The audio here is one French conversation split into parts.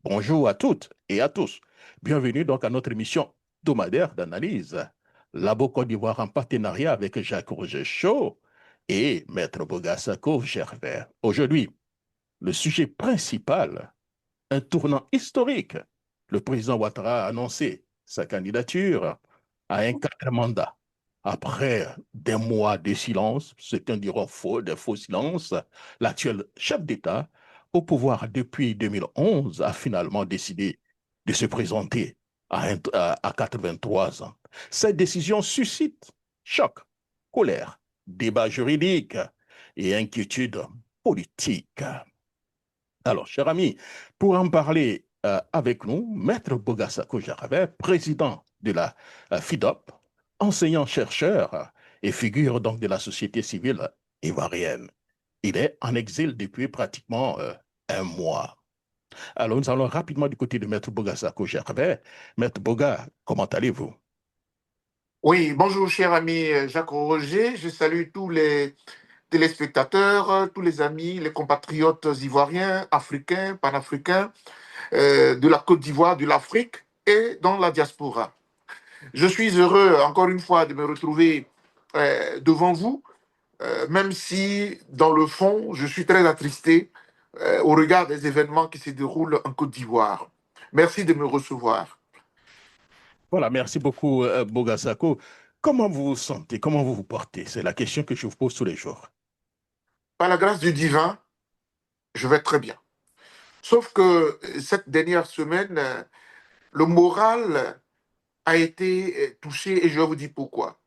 Bonjour à toutes et à tous. Bienvenue donc à notre émission hebdomadaire d'analyse. Labo Côte d'Ivoire en partenariat avec Jacques Roger Chaud et Maître Bogassako Gervais. Aujourd'hui, le sujet principal, un tournant historique. Le président Ouattara a annoncé sa candidature à un quatrième mandat. Après des mois de silence, certains diront faux, des faux silences, l'actuel chef d'État, au pouvoir depuis 2011, a finalement décidé de se présenter à 83 ans. Cette décision suscite choc, colère, débat juridique et inquiétude politique. Alors, cher ami, pour en parler avec nous, Maître Bogassako Jarabé, président de la FIDOP, enseignant-chercheur et figure donc de la société civile ivoirienne. Il est en exil depuis pratiquement un mois. Alors, nous allons rapidement du côté de Maître Bogassako Jarabé. Maître Boga, comment allez-vous? Oui, bonjour cher ami Jacques Roger, je salue tous les téléspectateurs, tous les amis, les compatriotes ivoiriens, africains, panafricains, de la Côte d'Ivoire, de l'Afrique et dans la diaspora. Je suis heureux encore une fois de me retrouver devant vous, même si dans le fond, je suis très attristé au regard des événements qui se déroulent en Côte d'Ivoire. Merci de me recevoir. Voilà, merci beaucoup, Bogassako. Comment vous vous sentez? Comment vous vous portez? C'est la question que je vous pose tous les jours. Par la grâce du divin, je vais très bien. Sauf que cette dernière semaine, le moral a été touché et je vais vous dire pourquoi.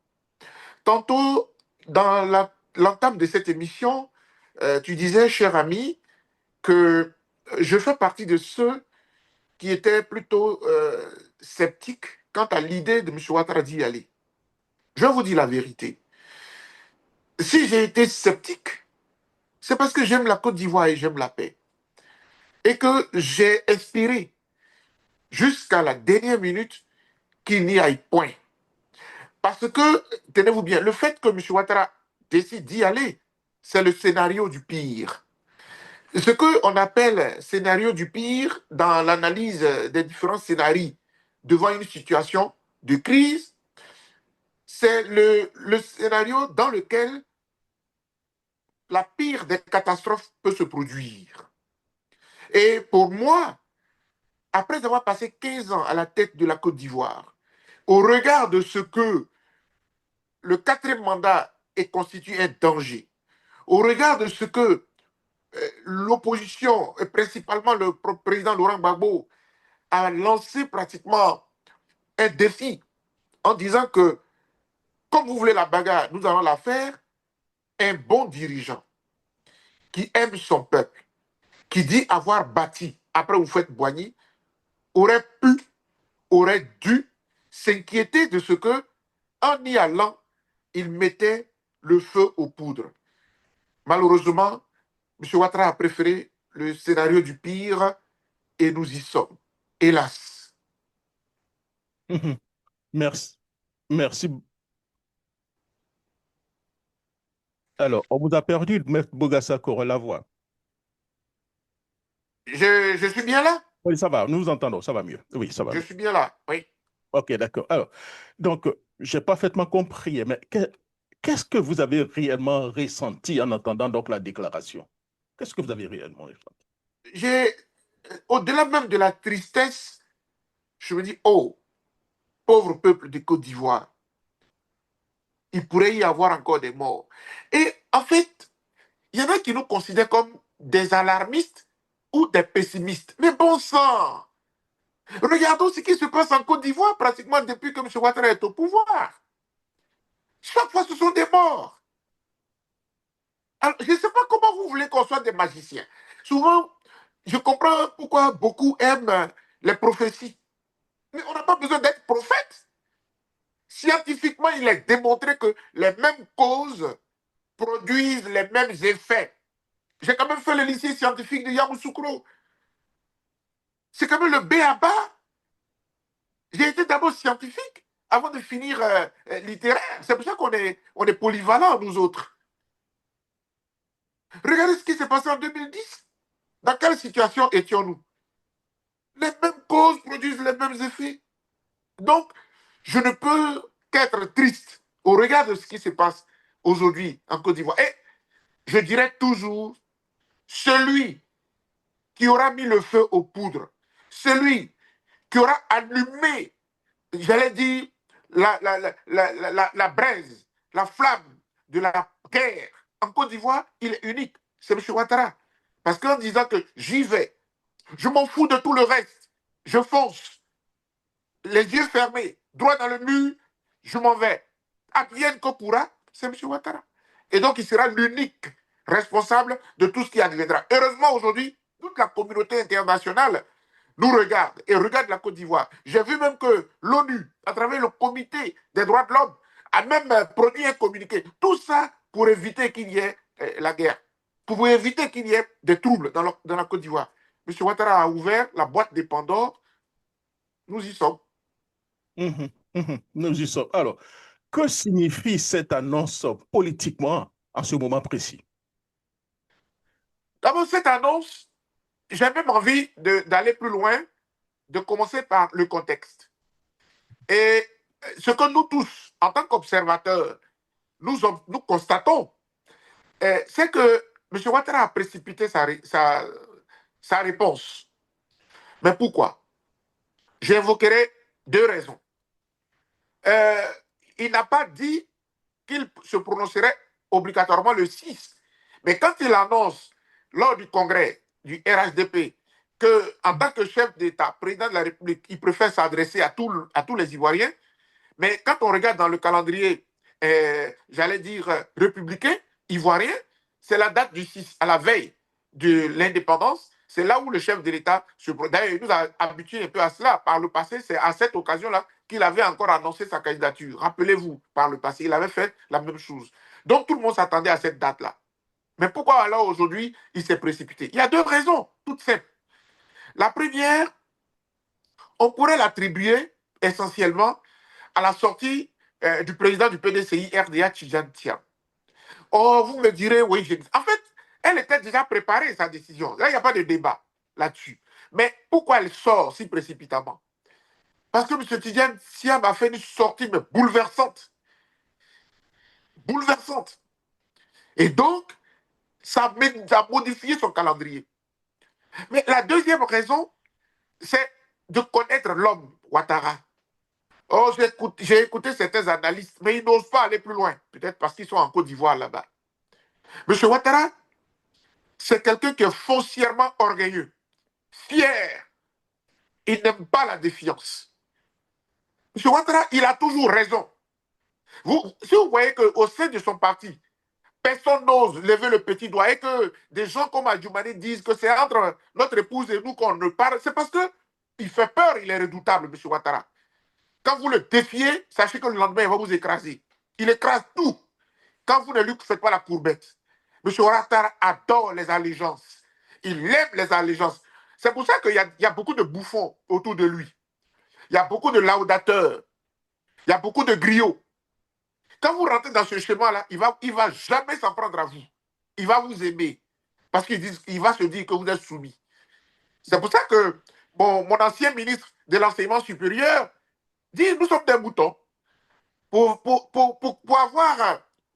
Tantôt, dans l'entame de cette émission, tu disais, cher ami, que je fais partie de ceux qui étaient plutôt sceptiques quant à l'idée de M. Ouattara d'y aller. Je vais vous dire la vérité. Si j'ai été sceptique, c'est parce que j'aime la Côte d'Ivoire et j'aime la paix. Et que j'ai espéré jusqu'à la dernière minute qu'il n'y aille point. Parce que, tenez-vous bien, le fait que M. Ouattara décide d'y aller, c'est le scénario du pire. Ce qu'on appelle scénario du pire dans l'analyse des différents scénarios devant une situation de crise, c'est le scénario dans lequel la pire des catastrophes peut se produire. Et pour moi, après avoir passé 15 ans à la tête de la Côte d'Ivoire, au regard de ce que le quatrième mandat est constitué un danger, au regard de ce que l'opposition, et principalement le président Laurent Gbagbo, a lancé pratiquement un défi en disant que, comme vous voulez la bagarre, nous allons la faire, un bon dirigeant qui aime son peuple, qui dit avoir bâti, après vous faites Boigny, aurait pu, aurait dû s'inquiéter de ce que, en y allant, il mettait le feu aux poudres. Malheureusement, M. Ouattara a préféré le scénario du pire et nous y sommes. Hélas. Merci. Merci. Alors, on vous a perdu, Maître Bogassako, la voix. Je suis bien là. Oui, ça va, nous vous entendons, ça va mieux. Oui, ça va Je mieux. suis bien là. Oui. Ok, d'accord. Alors, donc, j'ai parfaitement compris, mais qu'est-ce que vous avez réellement ressenti en entendant donc la déclaration? Qu'est-ce que vous avez réellement ressenti? J'ai, au-delà même de la tristesse, je me dis, oh, pauvre peuple de Côte d'Ivoire, il pourrait y avoir encore des morts. Et en fait, il y en a qui nous considèrent comme des alarmistes ou des pessimistes. Mais bon sang, regardons ce qui se passe en Côte d'Ivoire pratiquement depuis que M. Ouattara est au pouvoir. Chaque fois, ce sont des morts. Alors, je ne sais pas comment vous voulez qu'on soit des magiciens. Souvent, je comprends pourquoi beaucoup aiment les prophéties. Mais on n'a pas besoin d'être prophète. Scientifiquement, il est démontré que les mêmes causes produisent les mêmes effets. J'ai quand même fait le lycée scientifique de Yamoussoukro. C'est quand même le B à bas. J'ai été d'abord scientifique avant de finir littéraire. C'est pour ça qu'on est polyvalents, nous autres. Regardez ce qui s'est passé en 2010. Dans quelle situation étions-nous? produisent les mêmes effets. Donc, je ne peux qu'être triste au regard de ce qui se passe aujourd'hui en Côte d'Ivoire. Et je dirais toujours, celui qui aura mis le feu aux poudres, celui qui aura allumé, j'allais dire, la braise, la flamme de la guerre en Côte d'Ivoire, il est unique. C'est M. Ouattara. Parce qu'en disant que j'y vais, je m'en fous de tout le reste, je fonce, les yeux fermés, droit dans le mur, je m'en vais. Advienne que pourra, c'est M. Ouattara. Et donc, il sera l'unique responsable de tout ce qui adviendra. Heureusement, aujourd'hui, toute la communauté internationale nous regarde et regarde la Côte d'Ivoire. J'ai vu même que l'ONU, à travers le comité des droits de l'homme, a même produit un communiqué. Tout ça pour éviter qu'il y ait la guerre, pour éviter qu'il y ait des troubles dans la Côte d'Ivoire. M. Ouattara a ouvert la boîte des Pandores. Nous y sommes. Nous y sommes. Alors, que signifie cette annonce politiquement à ce moment précis? D'abord, cette annonce, j'ai même envie d'aller plus loin, de commencer par le contexte. Et ce que nous tous, en tant qu'observateurs, nous constatons, c'est que M. Ouattara a précipité sa réponse. Mais pourquoi? J'évoquerai deux raisons. Il n'a pas dit qu'il se prononcerait obligatoirement le 6. Mais quand il annonce lors du congrès du RHDP qu'en tant que chef d'État, président de la République, il préfère s'adresser à tous les Ivoiriens, mais quand on regarde dans le calendrier, j'allais dire républicain, ivoirien, c'est la date du 6, à la veille de l'indépendance. C'est là où le chef de l'État se... D'ailleurs, il nous a habitués un peu à cela. Par le passé, c'est à cette occasion-là qu'il avait encore annoncé sa candidature. Rappelez-vous, par le passé, il avait fait la même chose. Donc, tout le monde s'attendait à cette date-là. Mais pourquoi alors aujourd'hui, il s'est précipité? Il y a deux raisons, toutes simples. La première, on pourrait l'attribuer essentiellement à la sortie du président du PDCI, RDA, Tidjane Thiam. Oh, vous me direz, oui, en fait, elle était déjà préparée, sa décision. Là, il n'y a pas de débat là-dessus. Mais pourquoi elle sort si précipitamment? Parce que M. Tidjane Thiam a fait une sortie mais bouleversante. Bouleversante. Et donc, ça a modifié son calendrier. Mais la deuxième raison, c'est de connaître l'homme, Ouattara. Oh, j'ai écouté certains analystes, mais ils n'osent pas aller plus loin. Peut-être parce qu'ils sont en Côte d'Ivoire là-bas. M. Ouattara, c'est quelqu'un qui est foncièrement orgueilleux, fier. Il n'aime pas la défiance. M. Ouattara, il a toujours raison. Si vous voyez qu'au sein de son parti, personne n'ose lever le petit doigt et que des gens comme Adjoumani disent que c'est entre notre épouse et nous qu'on ne parle, c'est parce qu'il fait peur, il est redoutable, M. Ouattara. Quand vous le défiez, sachez que le lendemain, il va vous écraser. Il écrase tout. Quand vous ne lui faites pas la courbette. M. Ouattara adore les allégeances. Il aime les allégeances. C'est pour ça qu'il y a beaucoup de bouffons autour de lui. Il y a beaucoup de laudateurs. Il y a beaucoup de griots. Quand vous rentrez dans ce schéma-là, il va jamais s'en prendre à vous. Il va vous aimer. Parce qu'il va se dire que vous êtes soumis. C'est pour ça que mon ancien ministre de l'enseignement supérieur dit nous sommes des moutons. Pour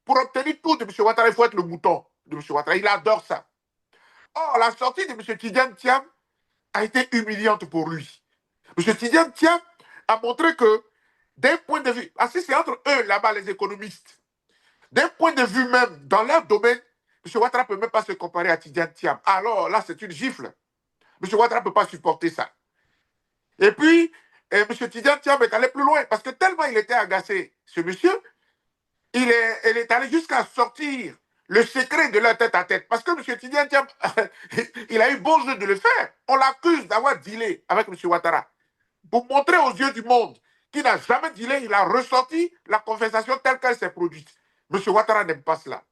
obtenir tout de M. Ouattara, il faut être le mouton de M. Ouattara. Il adore ça. Or, la sortie de M. Tidjane Thiam a été humiliante pour lui. M. Tidjane Thiam a montré que, d'un point de vue, c'est entre eux là-bas, les économistes, d'un point de vue même, dans leur domaine, M. Ouattara ne peut même pas se comparer à Tidjane Thiam. Alors là, c'est une gifle. M. Ouattara ne peut pas supporter ça. Et puis, M. Tidjane Thiam est allé plus loin, parce que tellement il était agacé, ce monsieur, il est allé jusqu'à sortir le secret de leur tête-à-tête. Parce que M. Tidjane Thiam, il a eu beau jeu de le faire. On l'accuse d'avoir dealé avec M. Ouattara. Pour montrer aux yeux du monde qu'il n'a jamais dealé, il a ressorti la conversation telle qu'elle s'est produite. M. Ouattara n'aime pas cela.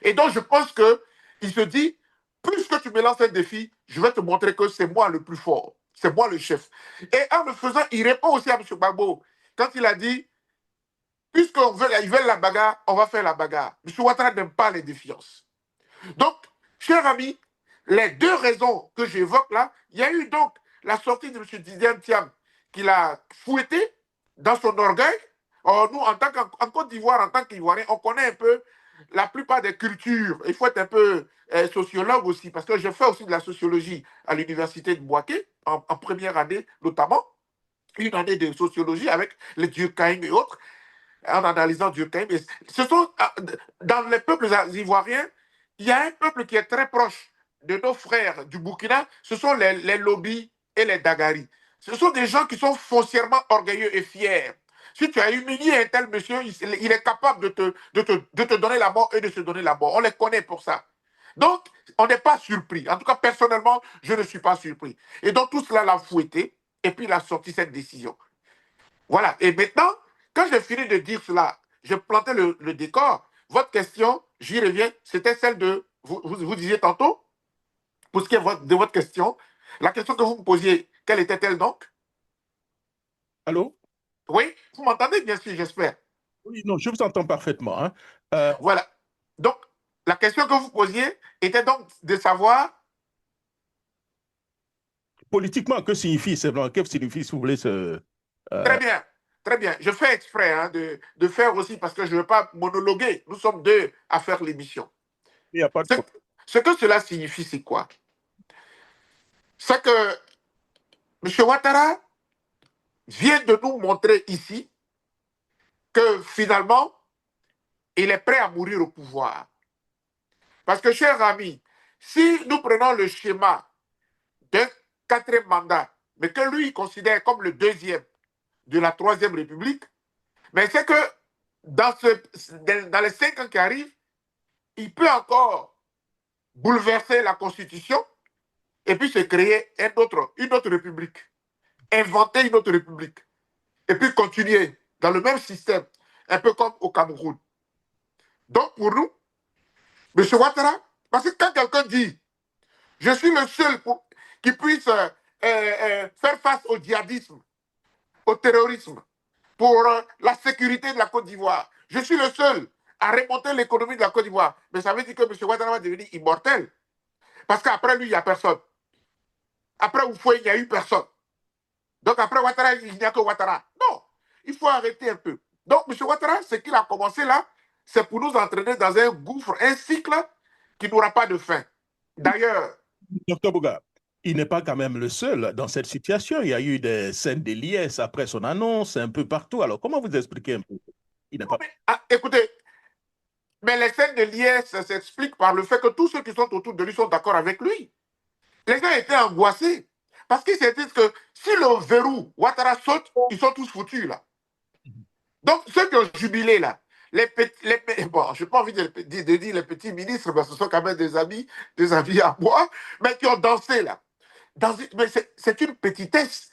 Et donc, je pense qu'il se dit, puisque tu me lances un défi, je vais te montrer que c'est moi le plus fort. C'est moi le chef. Et en le faisant, il répond aussi à M. Gbagbo. Quand il a dit, puisqu'ils veulent la bagarre, on va faire la bagarre. M. Ouattara n'aime pas les défiances. Donc, chers amis, les deux raisons que j'évoque là, il y a eu donc la sortie de M. Didier Thiam, qu'il a fouetté dans son orgueil. Or, nous, en Côte d'Ivoire, en tant qu'Ivoiriens, on connaît un peu la plupart des cultures. Il faut être un peu sociologue aussi, parce que je fais aussi de la sociologie à l'université de Bouaké, en première année notamment, une année de sociologie avec les Durkheim et autres, en analysant Durkheim. Ce sont, dans les peuples ivoiriens, il y a un peuple qui est très proche de nos frères du Burkina, ce sont les Lobis et les Dagari. Ce sont des gens qui sont foncièrement orgueilleux et fiers. Si tu as humilié un tel monsieur, il est capable de te donner la mort et de se donner la mort. On les connaît pour ça. Donc, on n'est pas surpris. En tout cas, personnellement, je ne suis pas surpris. Et donc, tout cela l'a fouetté, et puis il a sorti cette décision. Voilà. Et maintenant, quand j'ai fini de dire cela, j'ai planté le décor. Votre question, j'y reviens, c'était celle de, vous disiez tantôt, pour ce qui est de votre question, la question que vous me posiez, quelle était-elle donc? Allô? Oui, vous m'entendez bien sûr, j'espère. Oui, non, je vous entends parfaitement. Hein. Voilà. Donc, la question que vous posiez était donc de savoir. Politiquement, que signifie, c'est vraiment, que signifie, si vous voulez, Très euh, bien, très bien. Je fais exprès hein, de faire aussi parce que je ne veux pas monologuer. Nous sommes deux à faire l'émission. il n'y a pas de Ce, problème. ce que cela signifie, c'est quoi? C'est que M. Ouattara vient de nous montrer ici que finalement, il est prêt à mourir au pouvoir. Parce que, chers amis, si nous prenons le schéma d'un quatrième mandat, mais que lui considère comme le deuxième de la Troisième République, mais c'est que dans les 5 ans qui arrivent, il peut encore bouleverser la Constitution et puis se créer une autre République, inventer une autre République, et puis continuer dans le même système, un peu comme au Cameroun. Donc pour nous, M. Ouattara, parce que quand quelqu'un dit je suis le seul qui puisse faire face au djihadisme, au terrorisme, pour la sécurité de la Côte d'Ivoire, je suis le seul à remonter l'économie de la Côte d'Ivoire, mais ça veut dire que M. Ouattara va devenir immortel. Parce qu'après lui, il n'y a personne. Après Oufoué, il n'y a eu personne. Donc après Ouattara, il n'y a que Ouattara. Non, il faut arrêter un peu. Donc M. Ouattara, ce qu'il a commencé là, c'est pour nous entraîner dans un gouffre, un cycle qui n'aura pas de fin. D'ailleurs, Docteur Bouga, il n'est pas quand même le seul dans cette situation. Il y a eu des scènes de liesse après son annonce, un peu partout. Alors, comment vous expliquez un peu? Il n'est pas... écoutez, mais les scènes de liesse s'expliquent par le fait que tous ceux qui sont autour de lui sont d'accord avec lui. Les gens étaient angoissés. Parce qu'ils se disent que si le verrou Ouattara saute, ils sont tous foutus là. Donc, ceux qui ont jubilé là, bon, je n'ai pas envie de dire les petits ministres, mais ce sont quand même des amis à moi, mais qui ont dansé là. Mais c'est une petitesse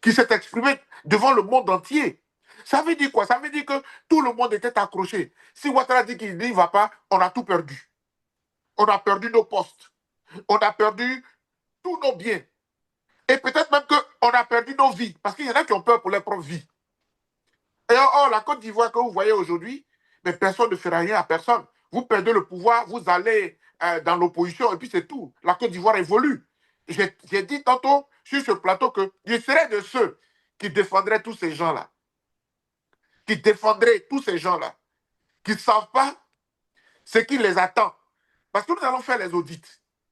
qui s'est exprimée devant le monde entier. Ça veut dire quoi? Ça veut dire que tout le monde était accroché. Si Ouattara dit qu'il n'y va pas, on a tout perdu. On a perdu nos postes. On a perdu tous nos biens. Et peut-être même qu'on a perdu nos vies. Parce qu'il y en a qui ont peur pour leur propre vie. Et or, la Côte d'Ivoire que vous voyez aujourd'hui, mais personne ne fera rien à personne. Vous perdez le pouvoir, vous allez dans l'opposition et puis c'est tout. La Côte d'Ivoire évolue. J'ai dit tantôt sur ce plateau que je serais de ceux qui défendraient tous ces gens-là. Qui défendraient tous ces gens-là. Qui ne savent pas ce qui les attend. Parce que nous allons faire les audits,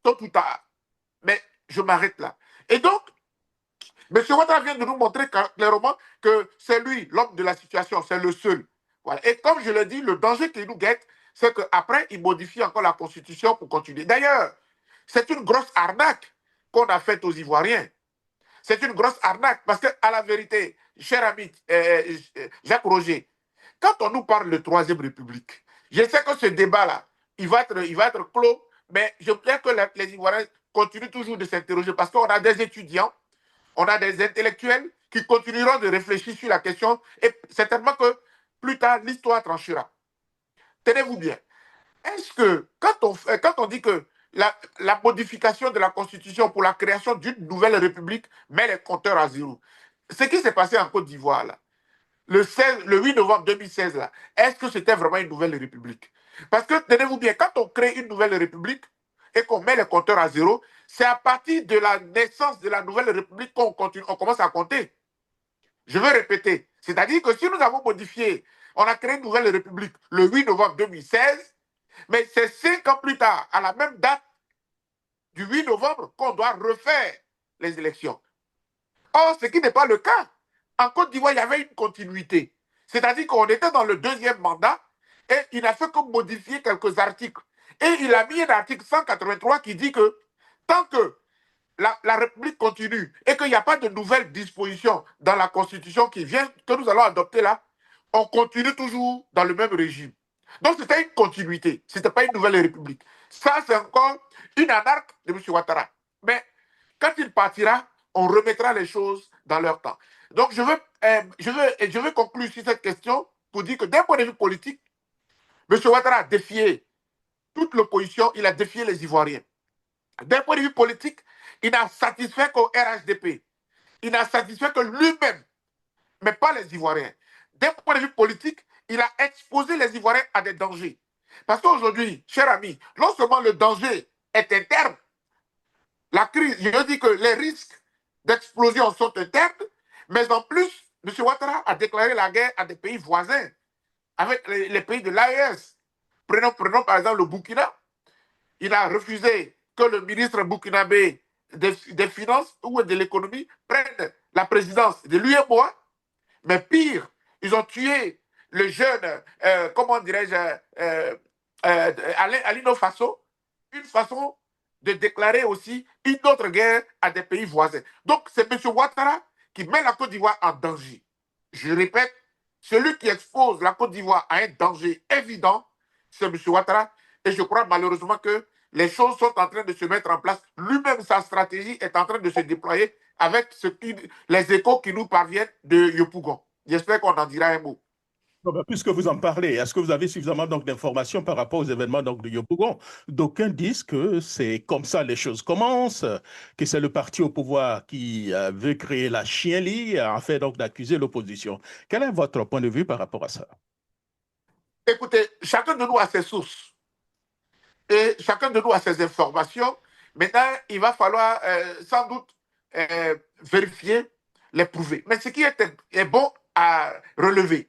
tôt ou tard. Mais je m'arrête là. Et donc, M. Ouattara vient de nous montrer clairement que c'est lui, l'homme de la situation, c'est le seul. Voilà. Et comme je l'ai dit, le danger qui nous guette, c'est qu'après, il modifie encore la Constitution pour continuer. D'ailleurs, c'est une grosse arnaque qu'on a faite aux Ivoiriens. C'est une grosse arnaque parce que, à la vérité, cher ami Jacques Roger, quand on nous parle de Troisième République, je sais que ce débat-là, il va être clos, mais je voudrais que les Ivoiriens continuent toujours de s'interroger parce qu'on a des étudiants, on a des intellectuels qui continueront de réfléchir sur la question et certainement que plus tard, l'histoire tranchera. Tenez-vous bien. Est-ce que quand on dit que la modification de la Constitution pour la création d'une nouvelle République met les compteurs à zéro, ce qui s'est passé en Côte d'Ivoire, là, le 8 novembre 2016, là, est-ce que c'était vraiment une nouvelle République? Parce que, tenez-vous bien, quand on crée une nouvelle République et qu'on met les compteurs à zéro, c'est à partir de la naissance de la nouvelle République qu'on commence à compter. Je veux répéter. C'est-à-dire que si nous avons modifié, on a créé une nouvelle République le 8 novembre 2016, mais c'est 5 ans plus tard, à la même date du 8 novembre, qu'on doit refaire les élections. Or, ce qui n'est pas le cas. En Côte d'Ivoire, il y avait une continuité. C'est-à-dire qu'on était dans le deuxième mandat et il n'a fait que modifier quelques articles. Et il a mis un article 183 qui dit que tant que la République continue et qu'il n'y a pas de nouvelles dispositions dans la Constitution qui vient, que nous allons adopter là, on continue toujours dans le même régime. Donc c'était une continuité, ce n'était pas une nouvelle République. Ça, c'est encore une anarque de M. Ouattara. Mais quand il partira, on remettra les choses dans leur temps. Donc je veux conclure sur cette question pour dire que d'un point de vue politique, M. Ouattara a défié toute l'opposition, il a défié les Ivoiriens. D'un point de vue politique, il n'a satisfait qu'au RHDP. Il n'a satisfait que lui-même, mais pas les Ivoiriens. D'un point de vue politique, il a exposé les Ivoiriens à des dangers. Parce qu'aujourd'hui, chers amis, non seulement le danger est interne, la crise, je dis que les risques d'explosion sont internes, mais en plus, M. Ouattara a déclaré la guerre à des pays voisins, avec les pays de l'AES. Prenons par exemple le Burkina. Il a refusé que le ministre burkinabé des Finances ou de l'économie prenne la présidence de l'UEMOA. Mais pire, ils ont tué le jeune, comment dirais-je, Alino Faso, une façon de déclarer aussi une autre guerre à des pays voisins. Donc c'est M. Ouattara qui met la Côte d'Ivoire en danger. Je répète, celui qui expose la Côte d'Ivoire à un danger évident, c'est M. Ouattara. Et je crois malheureusement que les choses sont en train de se mettre en place. Lui-même, sa stratégie est en train de se déployer avec les échos qui nous parviennent de Yopougon. J'espère qu'on en dira un mot. Puisque vous en parlez, est-ce que vous avez suffisamment d'informations par rapport aux événements de Yopougon? D'aucuns disent que c'est comme ça les choses commencent, que c'est le parti au pouvoir qui veut créer la chienlit afin donc d'accuser l'opposition. Quel est votre point de vue par rapport à ça? Écoutez, chacun de nous a ses sources et chacun de nous a ses informations. Maintenant, il va falloir sans doute vérifier, les prouver. Mais ce qui est bon à relever,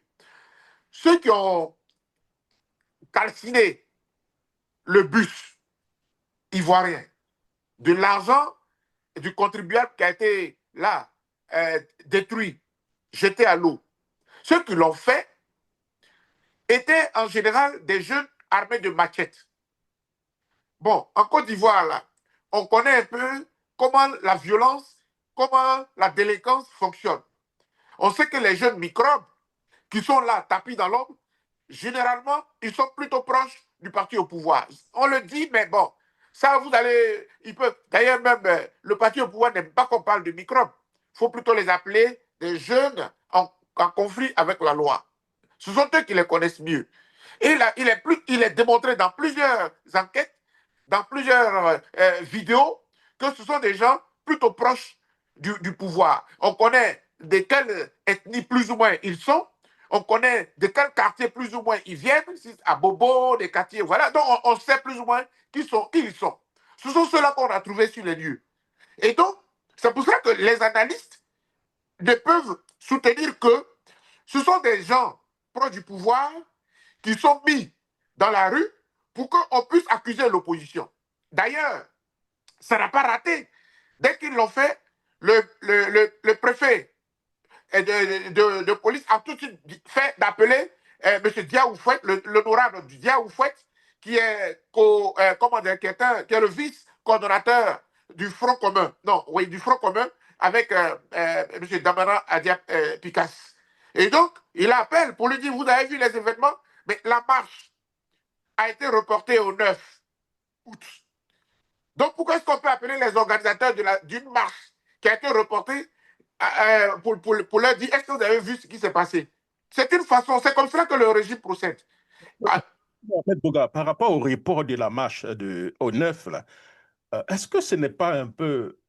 ceux qui ont calciné le bus ivoirien, de l'argent du contribuable qui a été là, détruit, jeté à l'eau, ceux qui l'ont fait étaient en général des jeunes armés de machettes. Bon, en Côte d'Ivoire, là, on connaît un peu comment la violence, comment la délinquance fonctionne. On sait que les jeunes microbes qui sont là, tapis dans l'ombre, généralement, ils sont plutôt proches du parti au pouvoir. On le dit, mais bon, ça, vous allez... D'ailleurs, même le parti au pouvoir n'aime pas qu'on parle de microbes. Il faut plutôt les appeler des jeunes en conflit avec la loi. Ce sont eux qui les connaissent mieux. Et là, il est démontré dans plusieurs enquêtes, dans plusieurs vidéos, que ce sont des gens plutôt proches du pouvoir. On connaît de quelle ethnie plus ou moins ils sont, on connaît de quel quartier plus ou moins ils viennent, à Bobo, des quartiers, voilà. Donc on sait plus ou moins qui ils sont. Ce sont ceux-là qu'on a trouvés sur les lieux. Et donc, c'est pour ça que les analystes ne peuvent soutenir que ce sont des gens proches du pouvoir qui sont mis dans la rue pour qu'on puisse accuser l'opposition. D'ailleurs, ça n'a pas raté. Dès qu'ils l'ont fait, le préfet de police a tout de suite fait d'appeler M. Diaoufouet, l'honorable Diaoufouet, qui est, qui est le vice-coordonnateur du Front commun. Non, oui, du Front commun avec M. Damara Adia Picas. Et donc, il appelle pour lui dire, vous avez vu les événements, mais la marche a été reportée au 9 août. Donc, pourquoi est-ce qu'on peut appeler les organisateurs d'une marche qui a été reportée pour leur dire, est-ce que vous avez vu ce qui s'est passé? C'est une façon, c'est comme cela que le régime procède. En fait, Boga, par rapport au report de la marche au 9, est-ce que ce n'est pas un peu,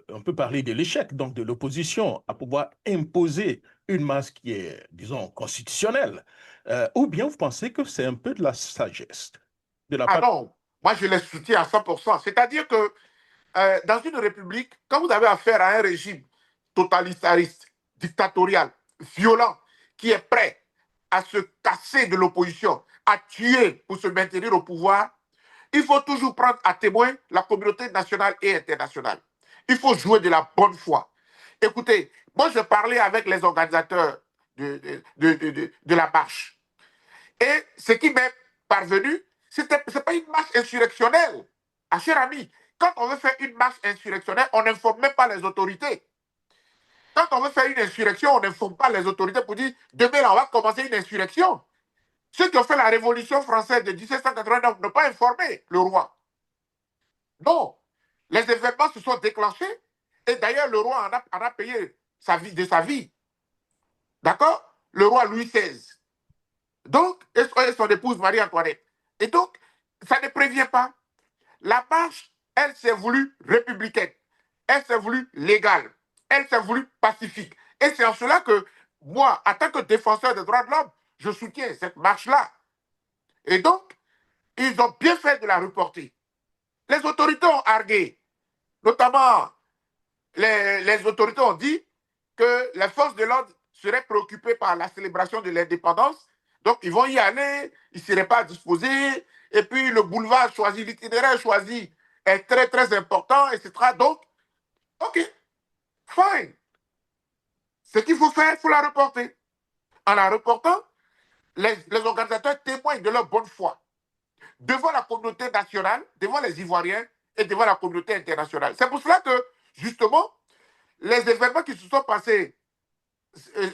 on peut parler de l'échec donc de l'opposition à pouvoir imposer une masse qui est, disons, constitutionnelle, ou bien vous pensez que c'est un peu de la sagesse de la Ah part... non, moi je les soutiens à 100%. C'est-à-dire que dans une république, quand vous avez affaire à un régime totalitariste, dictatorial, violent, qui est prêt à se casser de l'opposition, à tuer pour se maintenir au pouvoir, il faut toujours prendre à témoin la communauté nationale et internationale. Il faut jouer de la bonne foi. Écoutez, moi je parlais avec les organisateurs de la marche. Et ce qui m'est parvenu, ce n'est pas une marche insurrectionnelle. Ah, cher ami, quand on veut faire une marche insurrectionnelle, on n'informe même pas les autorités. Quand on veut faire une insurrection, on n'informe pas les autorités pour dire demain, là, on va commencer une insurrection. Ceux qui ont fait la révolution française de 1789 n'ont pas informé le roi. Non, les événements se sont déclenchés et d'ailleurs le roi en a payé de sa vie. D'accord? Le roi Louis XVI. Donc, et son épouse Marie-Antoinette. Et donc, ça ne prévient pas. La marche, elle s'est voulue républicaine. Elle s'est voulue légale. Elle s'est voulue pacifique. Et c'est en cela que moi, en tant que défenseur des droits de l'homme, je soutiens cette marche-là. Et donc, ils ont bien fait de la reporter. Les autorités ont argué, notamment les autorités ont dit que les forces de l'ordre seraient préoccupées par la célébration de l'indépendance. Donc, ils vont y aller, ils ne seraient pas disposés. Et puis, le boulevard choisi, l'itinéraire choisi est très, très important, etc. Donc, OK, fine. Ce qu'il faut faire, il faut la reporter. En la reportant, les organisateurs témoignent de leur bonne foi devant la communauté nationale, devant les Ivoiriens et devant la communauté internationale. C'est pour cela que, justement, les événements qui se sont passés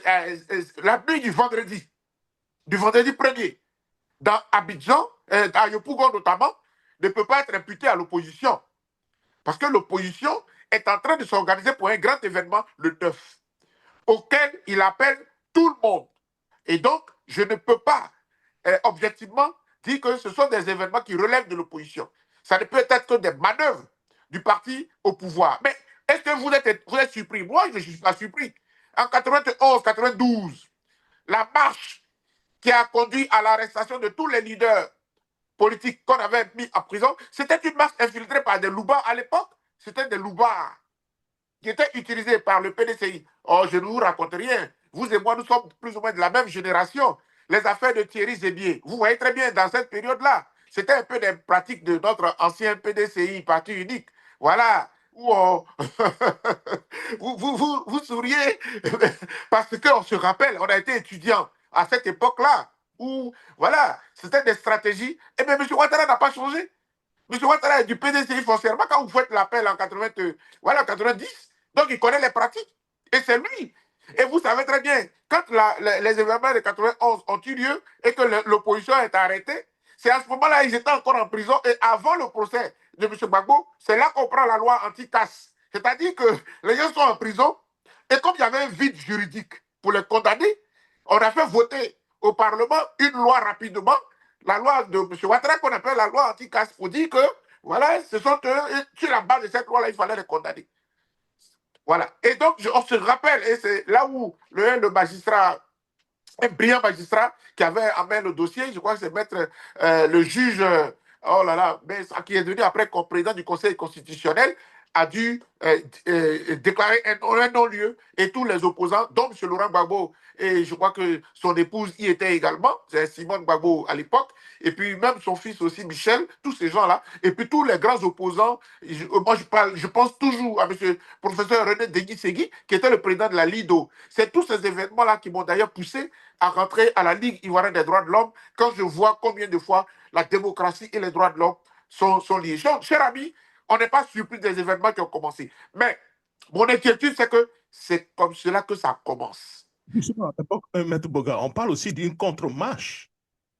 la nuit du vendredi 1er, dans Abidjan, à Yopougon notamment, ne peut pas être imputé à l'opposition. Parce que l'opposition est en train de s'organiser pour un grand événement le 9, auquel il appelle tout le monde. Et donc, je ne peux pas objectivement dire que ce sont des événements qui relèvent de l'opposition. Ça ne peut être que des manœuvres du parti au pouvoir. Mais est-ce que vous êtes surpris? Moi, je ne suis pas surpris. En 91, 92, la marche qui a conduit à l'arrestation de tous les leaders politiques qu'on avait mis en prison, c'était une marche infiltrée par des loubards à l'époque. C'était des loubards qui étaient utilisés par le PDCI. Oh, je ne vous raconte rien. Vous et moi, nous sommes plus ou moins de la même génération. Les affaires de Thierry Zébier, vous voyez très bien, dans cette période-là, c'était un peu des pratiques de notre ancien PDCI, parti unique. Voilà. Où on... vous souriez parce qu'on se rappelle, on a été étudiant à cette époque-là où, voilà, c'était des stratégies. Et bien, M. Ouattara n'a pas changé. M. Ouattara est du PDCI foncièrement quand vous faites l'appel en 90. Donc, il connaît les pratiques. Et c'est lui. Et vous savez très bien, quand les événements de 91 ont eu lieu et que l'opposition est arrêtée, c'est à ce moment-là qu'ils étaient encore en prison. Et avant le procès de M. Gbagbo, c'est là qu'on prend la loi anti-casse. C'est-à-dire que les gens sont en prison et comme il y avait un vide juridique pour les condamner, on a fait voter au Parlement une loi rapidement, la loi de M. Ouattara qu'on appelle la loi anti-casse pour dire que, voilà, ce sont eux, sur la base de cette loi-là, il fallait les condamner. Voilà. Et donc, on se rappelle, et c'est là où le magistrat, un brillant magistrat qui avait en main le dossier, je crois que c'est maître le juge, oh là là, mais, qui est devenu après président du Conseil constitutionnel, a dû déclarer un non-lieu et tous les opposants, dont M. Laurent Gbagbo, et je crois que son épouse y était également, c'est Simone Gbagbo à l'époque, et puis même son fils aussi, Michel, tous ces gens-là, et puis tous les grands opposants, moi je pense toujours à M. professeur René Degui-Segui, qui était le président de la LIDO. C'est tous ces événements-là qui m'ont d'ailleurs poussé à rentrer à la Ligue ivoirienne des droits de l'homme quand je vois combien de fois la démocratie et les droits de l'homme sont liés. Donc, cher ami, on n'est pas surpris des événements qui ont commencé. Mais mon inquiétude, c'est que c'est comme cela que ça commence. Justement, Maître Boga, on parle aussi d'une contre-marche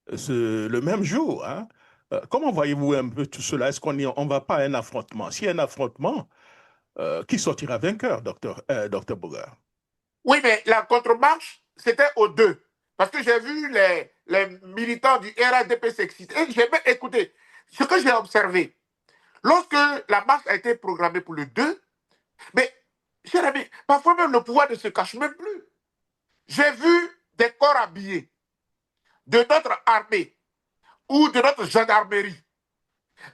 le même jour. Hein? Comment voyez-vous un peu tout cela? Est-ce qu'on ne va pas à un affrontement? S'il y a un affrontement, qui sortira vainqueur, docteur Boga? Oui, mais la contre-marche, c'était aux deux. Parce que j'ai vu les militants du RADP s'exciter. Et j'ai même écouté ce que j'ai observé. Lorsque la marche a été programmée pour le 2, mais, cher ami, parfois même le pouvoir ne se cache même plus. J'ai vu des corps habillés de notre armée ou de notre gendarmerie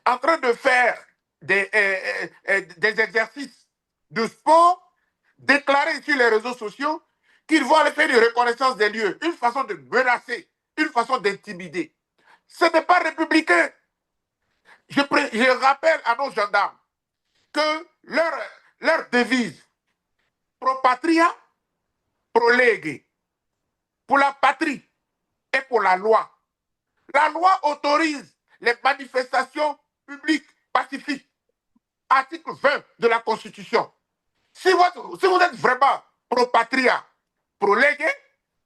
en train de faire des exercices de sport, déclarer sur les réseaux sociaux qu'ils vont aller faire une reconnaissance des lieux, une façon de menacer, une façon d'intimider. Ce n'est pas républicain. Je rappelle à nos gendarmes que leur devise, pro patria, pro lege, pour la patrie et pour la loi. La loi autorise les manifestations publiques pacifiques. Article 20 de la Constitution. Si vous êtes vraiment pro patria, pro lege,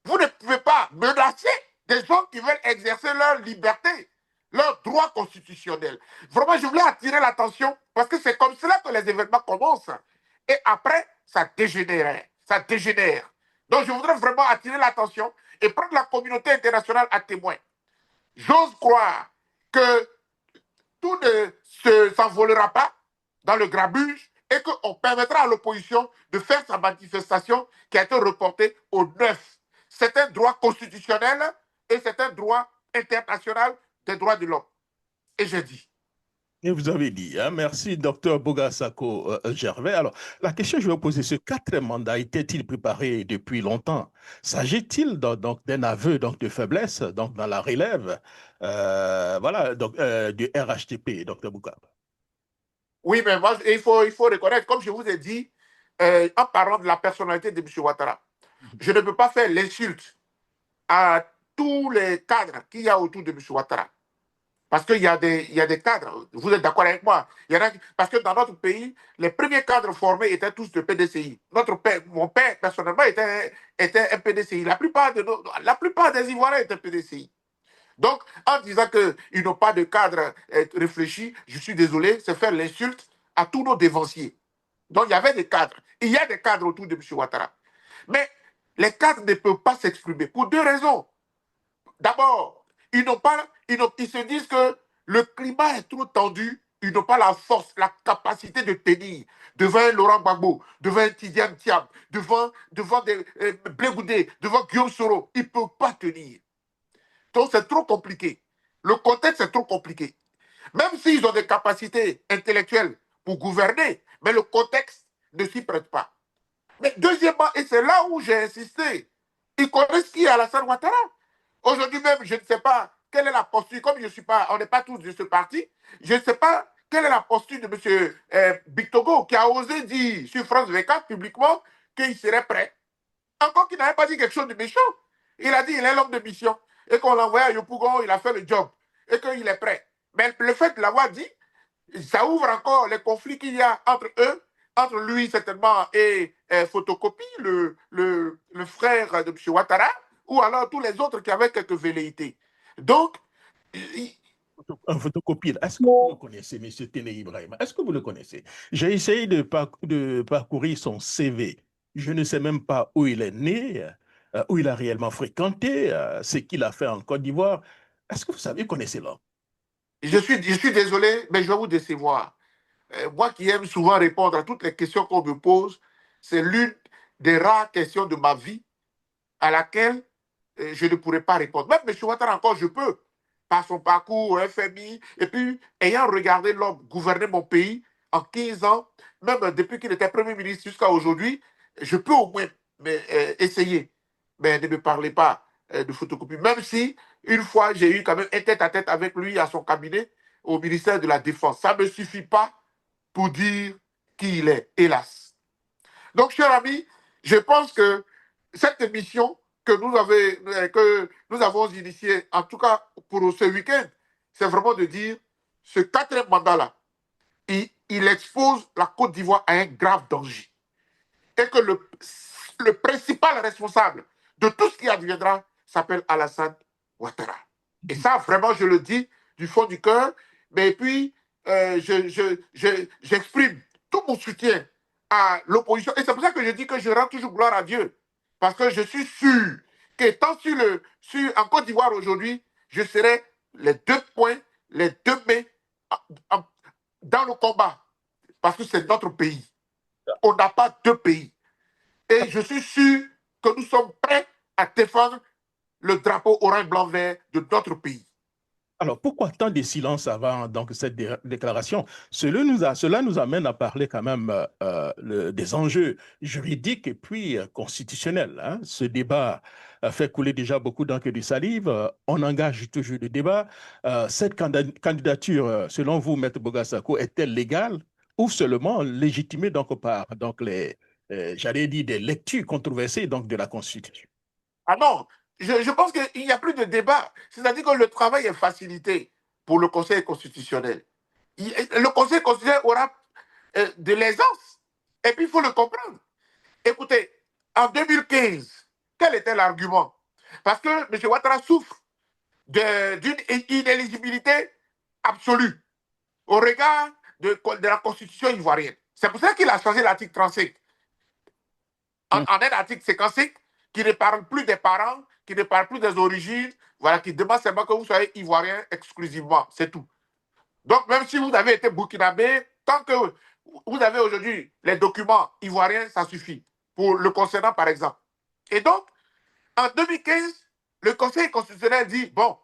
vous ne pouvez pas menacer des gens qui veulent exercer leur liberté, leur droit constitutionnel. Vraiment, je voulais attirer l'attention parce que c'est comme cela que les événements commencent. Et après, ça dégénère. Ça dégénère. Donc, je voudrais vraiment attirer l'attention et prendre la communauté internationale à témoin. J'ose croire que tout ne s'envolera pas dans le grabuge et qu'on permettra à l'opposition de faire sa manifestation qui a été reportée au 9. C'est un droit constitutionnel et c'est un droit international des droits de l'homme. Et je dis. Et vous avez dit, hein, merci, docteur Bogasako Gervais. Alors, la question que je vais vous poser, ce quatrième mandat était-il préparé depuis longtemps? S'agit-il donc d'un aveu donc, de faiblesse donc, dans la relève voilà, donc, du RHTP, docteur Bouga? Oui, mais moi, il faut reconnaître, comme je vous ai dit, en parlant de la personnalité de M. Ouattara, je ne peux pas faire l'insulte à tous les cadres qu'il y a autour de M. Ouattara. Parce qu'il y a des cadres, vous êtes d'accord avec moi, parce que dans notre pays, les premiers cadres formés étaient tous de PDCI. Mon père, personnellement, était un PDCI. La plupart des Ivoiriens étaient PDCI. Donc, en disant qu'ils n'ont pas de cadre réfléchi, je suis désolé, c'est faire l'insulte à tous nos dévanciers. Donc, il y avait des cadres. Il y a des cadres autour de M. Ouattara. Mais les cadres ne peuvent pas s'exprimer pour deux raisons. D'abord, ils se disent que le climat est trop tendu, ils n'ont pas la force, la capacité de tenir devant un Laurent Gbagbo, devant un Tidiane Thiam, devant des Blé Goudé, devant Guillaume Soro. Ils ne peuvent pas tenir. Donc c'est trop compliqué. Le contexte est trop compliqué. Même s'ils ont des capacités intellectuelles pour gouverner, mais le contexte ne s'y prête pas. Mais deuxièmement, et c'est là où j'ai insisté, ils connaissent qui est Alassane Ouattara. Aujourd'hui même, je ne sais pas quelle est la posture, comme je suis pas, on n'est pas tous de ce parti, je ne sais pas quelle est la posture de M. Bictogo qui a osé dire sur France 24 publiquement qu'il serait prêt. Encore qu'il n'avait pas dit quelque chose de méchant. Il a dit qu'il est l'homme de mission et qu'on l'a envoyé à Yopougon, il a fait le job et qu'il est prêt. Mais le fait de l'avoir dit, ça ouvre encore les conflits qu'il y a entre eux, entre lui certainement et Photocopie, le frère de M. Ouattara, ou alors tous les autres qui avaient quelques velléités. Donc, Un photocopie. Est-ce que vous le connaissez, M. Téné Ibrahim? Est-ce que vous le connaissez? J'ai essayé de parcourir son CV. Je ne sais même pas où il est né, où il a réellement fréquenté, ce qu'il a fait en Côte d'Ivoire. Est-ce que vous savez, connaissez l'homme? je suis désolé, mais je vais vous décevoir. Moi qui aime souvent répondre à toutes les questions qu'on me pose, c'est l'une des rares questions de ma vie à laquelle je ne pourrais pas répondre. Même M. Ouattara encore, je peux, par son parcours au FMI, et puis ayant regardé l'homme gouverner mon pays en 15 ans, même depuis qu'il était Premier ministre jusqu'à aujourd'hui, je peux au moins essayer. Mais ne me parlez pas de photocopie. Même si, une fois, j'ai eu quand même un tête-à-tête avec lui à son cabinet au ministère de la Défense. Ça ne me suffit pas pour dire qui il est, hélas. Donc, cher ami, je pense que cette émission que nous avons initiée, en tout cas pour ce week-end, c'est vraiment de dire ce quatrième mandat-là, il expose la Côte d'Ivoire à un grave danger. Et que le principal responsable de tout ce qui adviendra s'appelle Alassane Ouattara. Et ça, vraiment, je le dis du fond du cœur. Mais puis, j'exprime tout mon soutien à l'opposition. Et c'est pour ça que je dis que je rends toujours gloire à Dieu. Parce que je suis sûr qu'étant en Côte d'Ivoire aujourd'hui, je serai les deux points, les deux mains dans le combat. Parce que c'est notre pays. On n'a pas deux pays. Et je suis sûr que nous sommes prêts à défendre le drapeau orange, blanc, vert de notre pays. Alors, pourquoi tant de silence avant donc, cette déclaration? Cela nous amène à parler quand même des enjeux juridiques et puis constitutionnels, hein. Ce débat fait couler déjà beaucoup d'encre de salive. On engage toujours le débat. Cette candidature, selon vous, Maître Bogassako, est-elle légale ou seulement légitimée donc, par donc, j'allais dire, des lectures controversées donc, de la Constitution? Ah non, je pense qu'il n'y a plus de débat. C'est-à-dire que le travail est facilité pour le Conseil constitutionnel. Le Conseil constitutionnel aura de l'aisance. Et puis, il faut le comprendre. Écoutez, en 2015, quel était l'argument? Parce que M. Ouattara souffre d'une inéligibilité absolue au regard de la Constitution ivoirienne. C'est pour ça qu'il a changé l'article 35 en un article séquencé qui ne parle plus des parents, qui ne parle plus des origines, voilà, qui demande seulement que vous soyez ivoirien exclusivement. C'est tout. Donc, même si vous avez été burkinabé, tant que vous avez aujourd'hui les documents ivoiriens, ça suffit. Pour le concernant, par exemple. Et donc, en 2015, le Conseil constitutionnel dit, bon,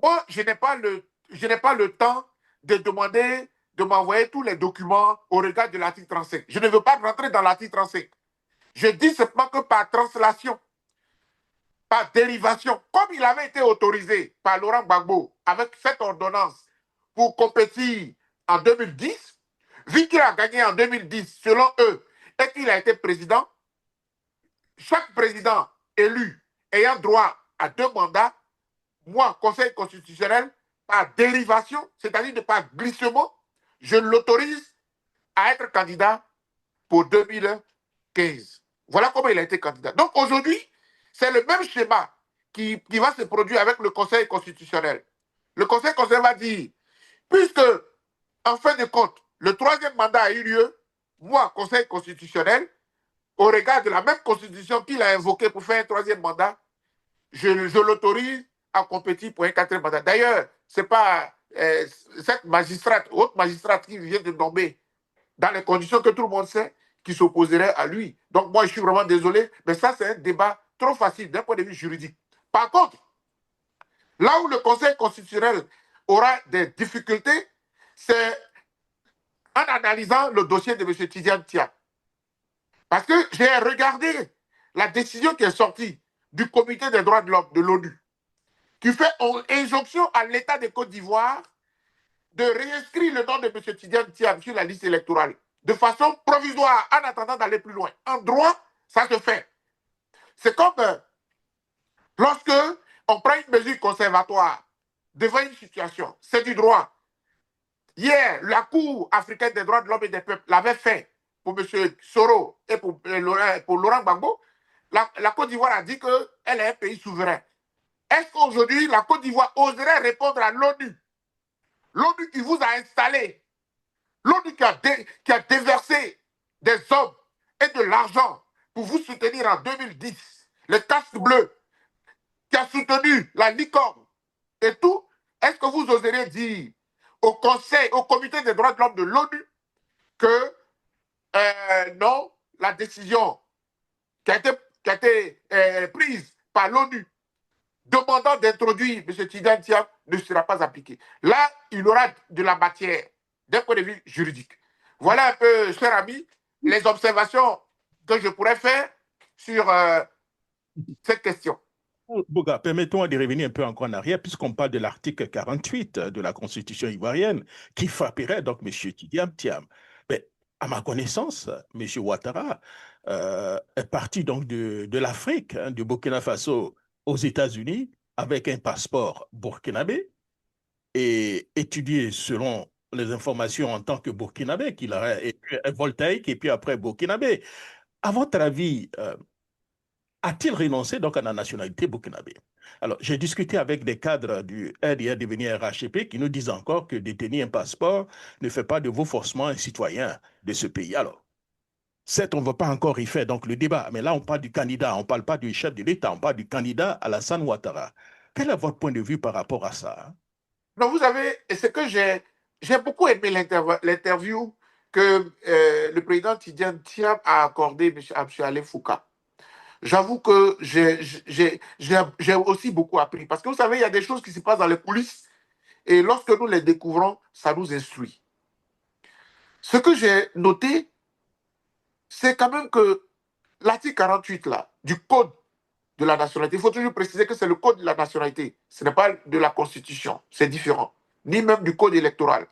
moi, je n'ai pas le temps de demander de m'envoyer tous les documents au regard de l'article 35. Je ne veux pas rentrer dans l'article 35. Je dis simplement que par translation, par dérivation, comme il avait été autorisé par Laurent Gbagbo avec cette ordonnance pour compétir en 2010, vu qu'il a gagné en 2010 selon eux et qu'il a été président, chaque président élu ayant droit à 2 mandats, moi, Conseil constitutionnel, par dérivation, c'est-à-dire par glissement, je l'autorise à être candidat pour 2015. Voilà comment il a été candidat. Donc aujourd'hui, c'est le même schéma qui va se produire avec le Conseil constitutionnel. Le Conseil constitutionnel va dire, puisque, en fin de compte, le 3e mandat a eu lieu, moi, Conseil constitutionnel, au regard de la même constitution qu'il a invoquée pour faire un 3e mandat, je l'autorise à compétir pour un 4e mandat. D'ailleurs, ce n'est pas cette magistrate, haute magistrate qui vient de nommer, dans les conditions que tout le monde sait, qui s'opposerait à lui. Donc moi, je suis vraiment désolé, mais ça, c'est un débat trop facile d'un point de vue juridique. Par contre, là où le Conseil constitutionnel aura des difficultés, c'est en analysant le dossier de M. Tidiane Tia. Parce que j'ai regardé la décision qui est sortie du Comité des droits de l'homme de l'ONU, qui fait injonction à l'État de Côte d'Ivoire de réinscrire le nom de M. Tidiane Tia sur la liste électorale de façon provisoire en attendant d'aller plus loin. En droit, ça se fait. C'est comme lorsque on prend une mesure conservatoire devant une situation, c'est du droit. Hier, la Cour africaine des droits de l'homme et des peuples l'avait fait pour M. Soro et pour Laurent Gbagbo. La Côte d'Ivoire a dit qu'elle est un pays souverain. Est-ce qu'aujourd'hui, la Côte d'Ivoire oserait répondre à l'ONU? L'ONU qui vous a installé, l'ONU qui a déversé des hommes et de l'argent pour vous soutenir en 2010, le casque bleu, qui a soutenu la licorne et tout, est-ce que vous oserez dire au Conseil, au Comité des droits de l'homme de l'ONU que non, la décision qui a été prise par l'ONU demandant d'introduire M. Tidiane Tia ne sera pas appliquée. Là, il aura de la matière d'un point de vue juridique. Voilà un peu, cher ami, les observations que je pourrais faire sur cette question. Boga, permettons de revenir un peu encore en arrière, puisqu'on parle de l'article 48 de la Constitution ivoirienne, qui frapperait donc M. Tidiane Thiam. Mais, à ma connaissance, M. Ouattara est parti donc de l'Afrique, hein, du Burkina Faso aux États-Unis, avec un passeport burkinabé, et étudié selon les informations en tant que burkinabé, qu'il a été voltaïque et puis après burkinabé. À votre avis, a-t-il renoncé donc à la nationalité burkinabé? Alors, j'ai discuté avec des cadres du RDR devenu RHCP qui nous disent encore que détenir un passeport ne fait pas de vous forcément un citoyen de ce pays. Alors, certes, on ne va pas encore y faire donc le débat, mais là, on parle du candidat, on ne parle pas du chef de l'État, on parle du candidat Alassane Ouattara. Quel est votre point de vue par rapport à ça? Donc, vous savez, c'est que j'ai beaucoup aimé l'interview que le président Tidiane Thiam a accordé à M. Alain Foucault. J'avoue que j'ai aussi beaucoup appris. Parce que vous savez, il y a des choses qui se passent dans les coulisses Et lorsque nous les découvrons, ça nous instruit. Ce que j'ai noté, c'est quand même que l'article 48 là, du Code de la nationalité, il faut toujours préciser que c'est le Code de la nationalité. Ce n'est pas de la Constitution, c'est différent. Ni même du Code électoral.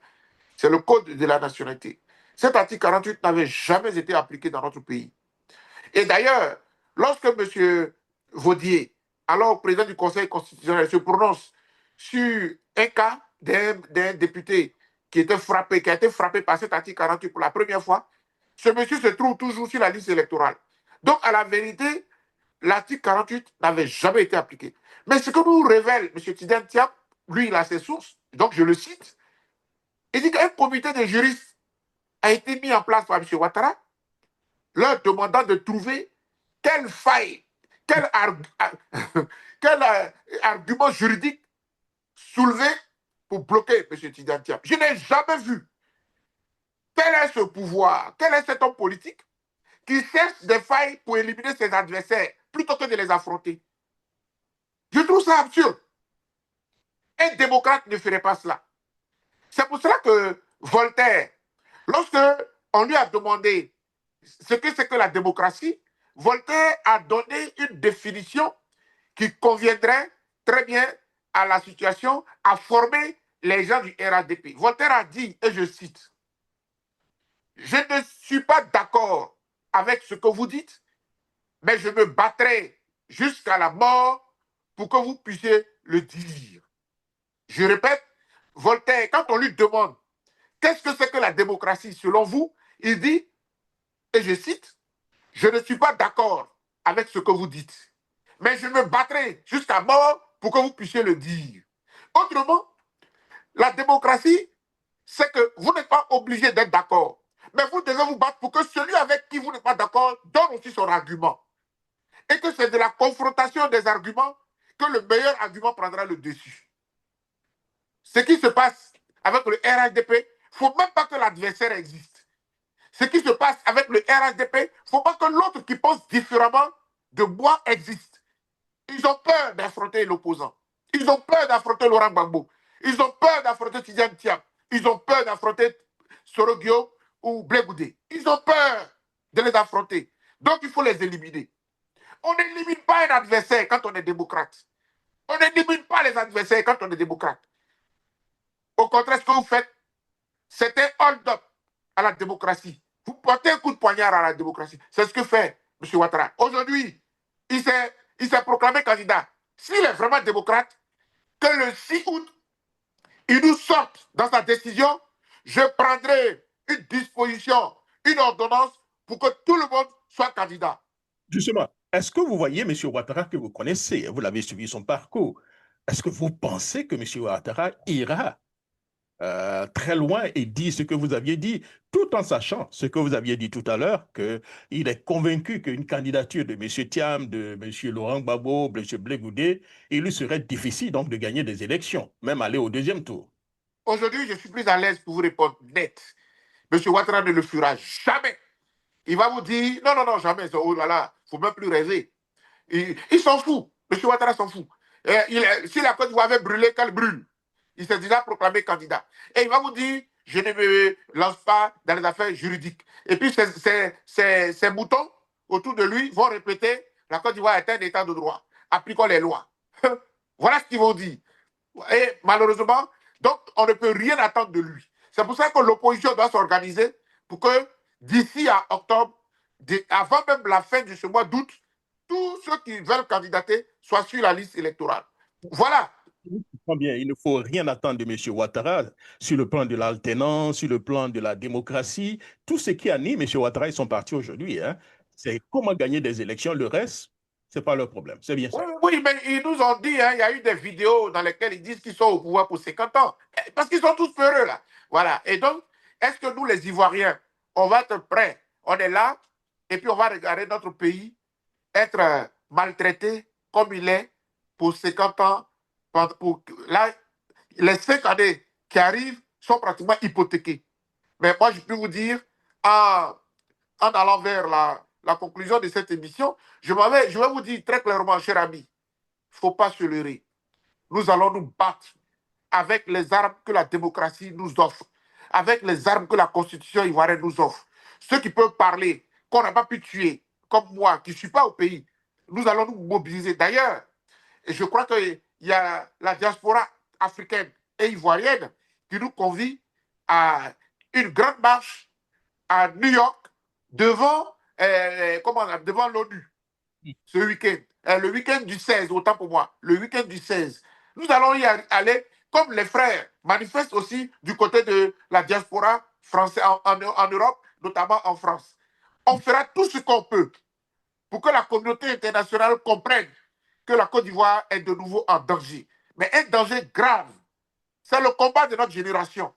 C'est le Code de la nationalité. Cet article 48 n'avait jamais été appliqué dans notre pays. Et d'ailleurs, lorsque M. Vaudier, alors président du Conseil constitutionnel, se prononce sur un cas d'un député qui a été frappé par cet article 48 pour la première fois, ce monsieur se trouve toujours sur la liste électorale. Donc, à la vérité, l'article 48 n'avait jamais été appliqué. Mais ce que nous révèle M. Tidiane Tiam, lui, il a ses sources, donc je le cite, il dit qu'un comité de juristes a été mis en place par M. Ouattara, leur demandant de trouver quelle faille, quel, quel argument juridique soulever pour bloquer M. Tidiane Tiam. Je n'ai jamais vu quel est ce pouvoir, quel est cet homme politique qui cherche des failles pour éliminer ses adversaires plutôt que de les affronter. Je trouve ça absurde. Un démocrate ne ferait pas cela. C'est pour cela que Voltaire, lorsque on lui a demandé ce que c'est que la démocratie, Voltaire a donné une définition qui conviendrait très bien à la situation, à former les gens du RADP. Voltaire a dit, et je cite, « Je ne suis pas d'accord avec ce que vous dites, mais je me battrai jusqu'à la mort pour que vous puissiez le dire. » Je répète, Voltaire, quand on lui demande qu'est-ce que c'est que la démocratie selon vous, il dit, et je cite, « Je ne suis pas d'accord avec ce que vous dites, mais je me battrai jusqu'à mort pour que vous puissiez le dire. » Autrement, la démocratie, c'est que vous n'êtes pas obligé d'être d'accord, mais vous devez vous battre pour que celui avec qui vous n'êtes pas d'accord donne aussi son argument. Et que c'est de la confrontation des arguments que le meilleur argument prendra le dessus. Ce qui se passe avec le RHDP, il ne faut même pas que l'adversaire existe. Ce qui se passe avec le RHDP, il ne faut pas que l'autre qui pense différemment de moi existe. Ils ont peur d'affronter l'opposant. Ils ont peur d'affronter Laurent Gbagbo. Ils ont peur d'affronter Tidiane Tiam. Ils ont peur d'affronter Sorogio ou Blé. Ils ont peur de les affronter. Donc, il faut les éliminer. On n'élimine pas un adversaire quand on est démocrate. On n'élimine pas les adversaires quand on est démocrate. Au contraire, ce que vous faites, c'est un hold-up à la démocratie. Vous portez un coup de poignard à la démocratie. C'est ce que fait M. Ouattara. Aujourd'hui, il s'est proclamé candidat. S'il est vraiment démocrate, que le 6 août, il nous sorte dans sa décision, je prendrai une disposition, une ordonnance pour que tout le monde soit candidat. Justement, est-ce que vous voyez M. Ouattara que vous connaissez, vous l'avez suivi son parcours, est-ce que vous pensez que M. Ouattara ira très loin et dit ce que vous aviez dit, tout en sachant ce que vous aviez dit tout à l'heure, qu'il est convaincu qu'une candidature de M. Thiam, de M. Laurent Gbagbo, de M. Blé, il lui serait difficile donc de gagner des élections, même aller au deuxième tour? Aujourd'hui, je suis plus à l'aise pour vous répondre net. M. Ouattara ne le fera jamais. Il va vous dire, non, non, non, jamais. Oh là là, il ne faut même plus rêver. Il s'en fout. M. Ouattara s'en fout. Si la Côte d'Ivoire avait brûlé, qu'elle brûle. Il s'est déjà proclamé candidat. Et il va vous dire, je ne me lance pas dans les affaires juridiques. Et puis, ces moutons autour de lui vont répéter, la Côte d'Ivoire est un état de droit. Appliquons les lois. Voilà ce qu'ils vont dire. Et malheureusement, donc, on ne peut rien attendre de lui. C'est pour ça que l'opposition doit s'organiser pour que d'ici à octobre, avant même la fin de ce mois d'août, tous ceux qui veulent candidater soient sur la liste électorale. Voilà. Bien, il ne faut rien attendre de M. Ouattara sur le plan de l'alternance, sur le plan de la démocratie. Tout ce qui anime M. Ouattara et son parti aujourd'hui, hein, c'est comment gagner des élections. Le reste, ce n'est pas leur problème. C'est bien Oui, ça. oui, mais ils nous ont dit, hein, il y a eu des vidéos dans lesquelles ils disent qu'ils sont au pouvoir pour 50 ans. Parce qu'ils sont tous peureux, là. Voilà. Et donc, est-ce que nous, les Ivoiriens, on va être prêts? On est là, et puis on va regarder notre pays être maltraité comme il est pour 50 ans. Là, les 5 années qui arrivent sont pratiquement hypothéquées. Mais moi, je peux vous dire, en allant vers la conclusion de cette émission, je vais vous dire très clairement, cher ami, il ne faut pas se leurrer. Nous allons nous battre avec les armes que la démocratie nous offre, avec les armes que la Constitution ivoirienne nous offre. Ceux qui peuvent parler, qu'on n'a pas pu tuer, comme moi, qui ne suis pas au pays, nous allons nous mobiliser. D'ailleurs, je crois qu'il y a la diaspora africaine et ivoirienne qui nous convie à une grande marche à New York devant, devant l'ONU ce week-end. Le week-end du 16, autant pour moi, le week-end du 16. Nous allons y aller comme les frères manifestent aussi du côté de la diaspora française en Europe, notamment en France. On fera tout ce qu'on peut pour que la communauté internationale comprenne que la Côte d'Ivoire est de nouveau en danger. Mais un danger grave. C'est le combat de notre génération.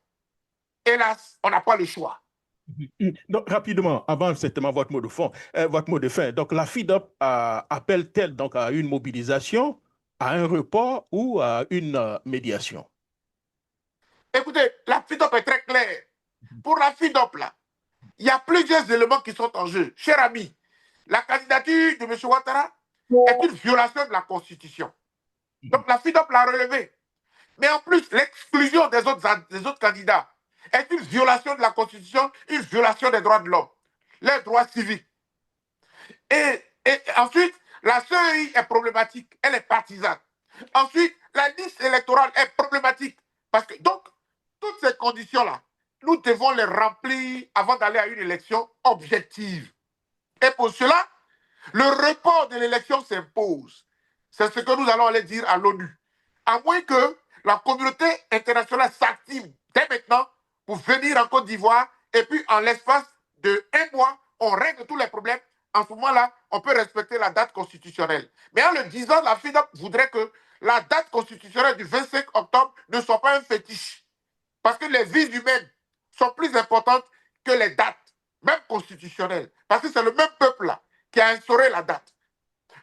Hélas, on n'a pas le choix. Donc, rapidement, avant certainement votre mot de fond, votre mot de fin. Donc, la FIDOP appelle-t-elle donc à une mobilisation, à un report ou à une médiation? Écoutez, la FIDOP est très claire. Pour la FIDOP, là, il y a plusieurs éléments qui sont en jeu. Cher ami, la candidature de M. Ouattara est une violation de la Constitution. Donc la FIDOP l'a relevé. Mais en plus, l'exclusion des autres candidats est une violation de la Constitution, une violation des droits de l'homme, les droits civiques. Et ensuite, la CEI est problématique, elle est partisane. Ensuite, la liste électorale est problématique. Parce que, donc, toutes ces conditions-là, nous devons les remplir avant d'aller à une élection objective. Et pour cela, le report de l'élection s'impose. C'est ce que nous allons aller dire à l'ONU. À moins que la communauté internationale s'active dès maintenant pour venir en Côte d'Ivoire et puis en l'espace de 1 mois, on règle tous les problèmes. En ce moment-là, on peut respecter la date constitutionnelle. Mais en le disant, la FIDOP voudrait que la date constitutionnelle du 25 octobre ne soit pas un fétiche. Parce que les vies humaines sont plus importantes que les dates, même constitutionnelles. Parce que c'est le même peuple-là qui a instauré la date.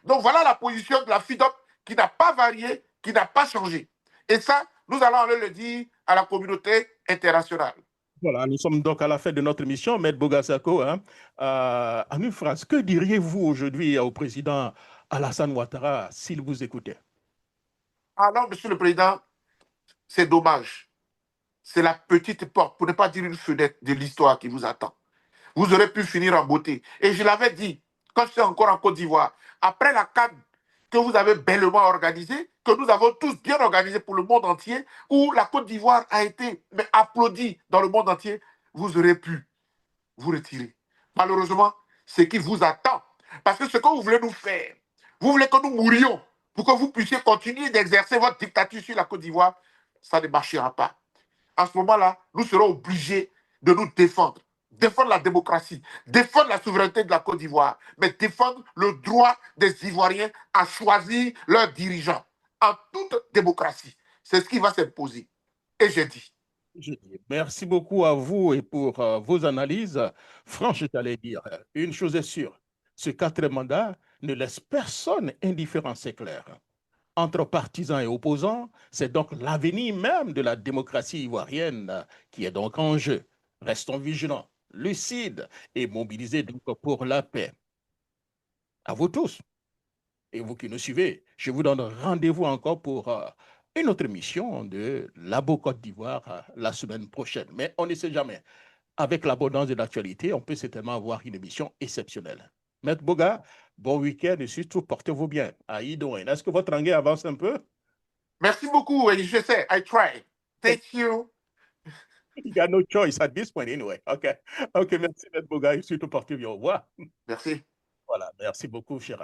Donc voilà la position de la FIDOP qui n'a pas varié, qui n'a pas changé. Et ça, nous allons aller le dire à la communauté internationale. Voilà, nous sommes donc à la fin de notre émission. Maître Bogassako, hein, en une phrase, que diriez-vous aujourd'hui au président Alassane Ouattara s'il vous écoutait? Alors, Monsieur le Président, c'est dommage. C'est la petite porte, pour ne pas dire une fenêtre de l'histoire qui vous attend. Vous aurez pu finir en beauté. Et je l'avais dit, quand j'étais encore en Côte d'Ivoire, après la CAN que vous avez bellement organisée, que nous avons tous bien organisée pour le monde entier, où la Côte d'Ivoire a été applaudie dans le monde entier, vous aurez pu vous retirer. Malheureusement, ce qui vous attend, parce que ce que vous voulez nous faire, vous voulez que nous mourions pour que vous puissiez continuer d'exercer votre dictature sur la Côte d'Ivoire, ça ne marchera pas. À ce moment-là, nous serons obligés de nous défendre. Défendre la démocratie, défendre la souveraineté de la Côte d'Ivoire, mais défendre le droit des Ivoiriens à choisir leurs dirigeants en toute démocratie. C'est ce qui va s'imposer. Et j'ai dit. Merci beaucoup à vous et pour vos analyses. Franches, j'allais dire, une chose est sûre, ce 4e mandat ne laisse personne indifférent, c'est clair. Entre partisans et opposants, c'est donc l'avenir même de la démocratie ivoirienne qui est donc en jeu. Restons vigilants, lucides et mobilisés donc pour la paix. À vous tous et vous qui nous suivez, je vous donne rendez-vous encore pour une autre émission de Labo Côte d'Ivoire la semaine prochaine. Mais on ne sait jamais. Avec l'abondance de l'actualité, on peut certainement avoir une émission exceptionnelle. Maître Boga, bon week-end et surtout portez-vous bien. Est-ce que votre anglais avance un peu? Merci beaucoup. Et je sais, I try. Thank you. You got no choice at this point anyway. OK. OK, merci Maître Boga et surtout portez-vous bien. Au revoir. Merci. Voilà, merci beaucoup, cher ami.